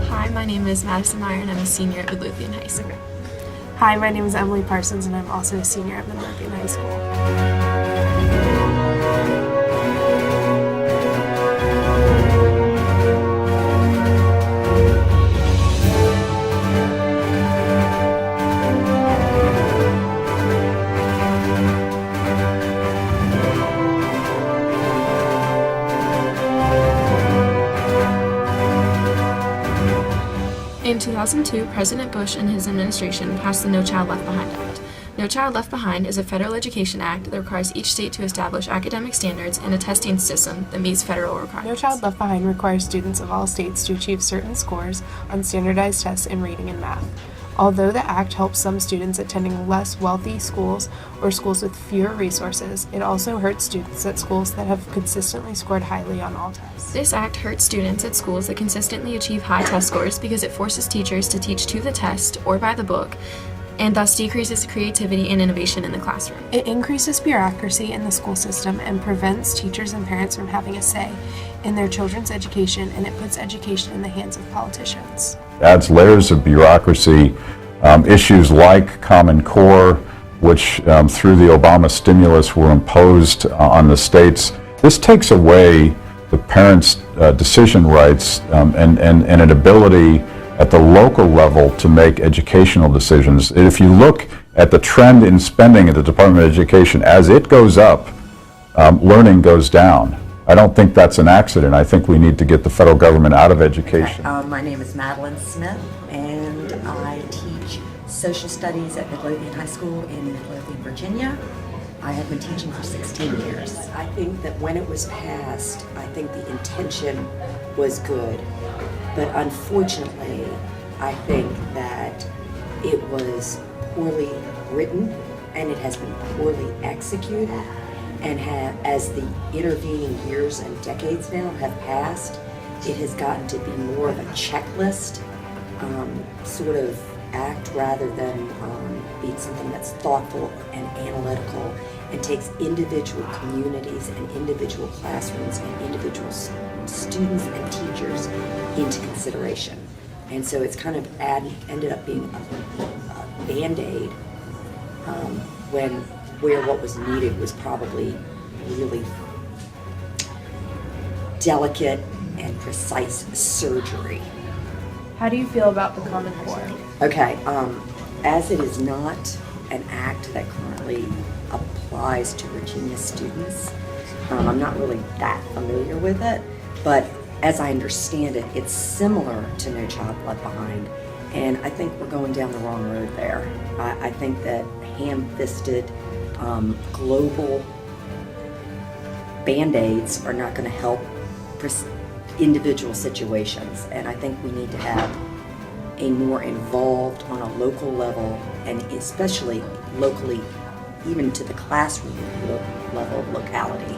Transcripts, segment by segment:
Hi, my name is Madison Myer and I'm a senior at Midlothian High School. Hi, my name is Emily Parsons and I'm also a senior at Midlothian High School. In 2002, President Bush and his administration passed the No Child Left Behind Act. No Child Left Behind is a federal education act that requires each state to establish academic standards and a testing system that meets federal requirements. No Child Left Behind requires students of all states to achieve certain scores on standardized tests in reading and math. Although the act helps some students attending less wealthy schools or schools with fewer resources, it also hurts students at schools that have consistently scored highly on all tests. This act hurts students at schools that consistently achieve high test scores because it forces teachers to teach to the test or by the book, and thus decreases creativity and innovation in the classroom. It increases bureaucracy in the school system and prevents teachers and parents from having a say in their children's education, and it puts education in the hands of politicians. Adds layers of bureaucracy, issues like Common Core, which through the Obama stimulus were imposed on the states. This takes away the parents' decision rights and an ability at the local level to make educational decisions. If you look at the trend in spending at the Department of Education, as it goes up, learning goes down. I don't think that's an accident. I think we need to get the federal government out of education. My name is Madison Smith, and I teach social studies at Midlothian High School in Midlothian, Virginia. I have been teaching for 16 years. I think that when it was passed, I think the intention was good, but unfortunately, I think that it was poorly written and it has been poorly executed, and as the intervening years and decades now have passed, it has gotten to be more of a checklist sort of act rather than being something that's thoughtful and analytical and takes individual communities and individual classrooms and individual students and teachers into consideration. And so it's kind of ended up being a Band-Aid where what was needed was probably really delicate and precise surgery. How do you feel about the Common Core? Okay, as it is not an act that currently applies to Virginia students, I'm not really that familiar with it, but as I understand it, it's similar to No Child Left Behind, and I think we're going down the wrong road there. I think that ham-fisted global Band-Aids are not going to help individual situations, and I think we need to have a more involved on a local level, and especially locally, even to the classroom level of locality,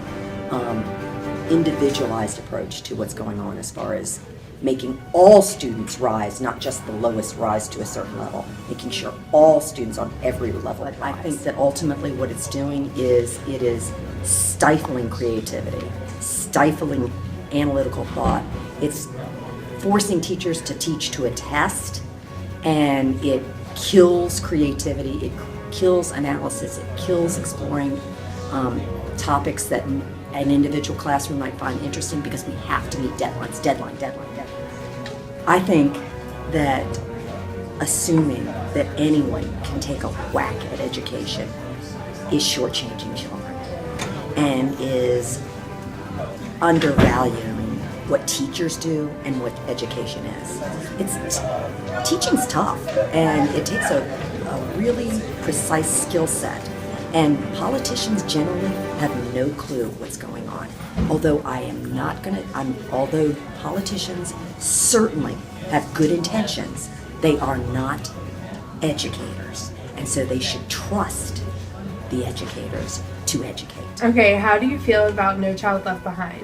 individualized approach to what's going on as far as making all students rise, not just the lowest rise to a certain level, making sure all students on every level rise. I think that ultimately what it's doing is it is stifling creativity, stifling analytical thought. It's forcing teachers to teach to a test, and it kills creativity, it kills analysis, it kills exploring topics that an individual classroom might find interesting because we have to meet deadlines, deadline. I think that assuming that anyone can take a whack at education is shortchanging children and is undervaluing what teachers do and what education is. Teaching's tough, and it takes a really precise skill set, and politicians generally have no clue what's going on. Although although politicians certainly have good intentions, they are not educators, and so they should trust the educators to educate. Okay, how do you feel about No Child Left Behind?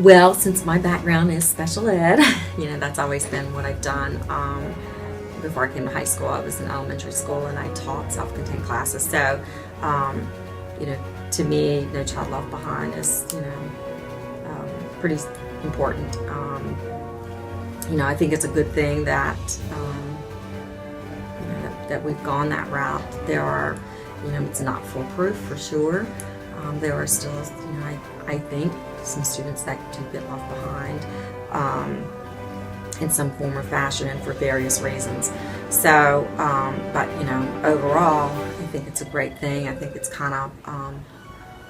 Well, since my background is special ed, that's always been what I've done. Before I came to high school, I was in elementary school and I taught self-contained classes. So, to me, No Child Left Behind is, pretty important. I think it's a good thing that that we've gone that route. There are, it's not foolproof for sure. There are still, I think, some students that do get left behind in some form or fashion and for various reasons. So, but overall, I think it's a great thing. I think it's kind of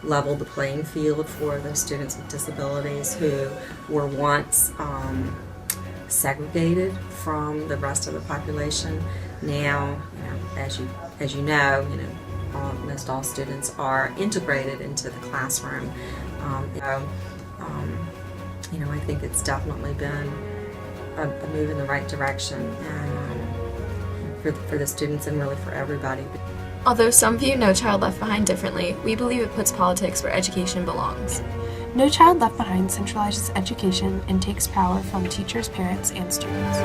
leveled the playing field for those students with disabilities who were once segregated from the rest of the population. Now, as you know, most all students are integrated into the classroom. I think it's definitely been a move in the right direction for the students and really for everybody. Although some view No Child Left Behind differently, we believe it puts politics where education belongs. No Child Left Behind centralizes education and takes power from teachers, parents, and students.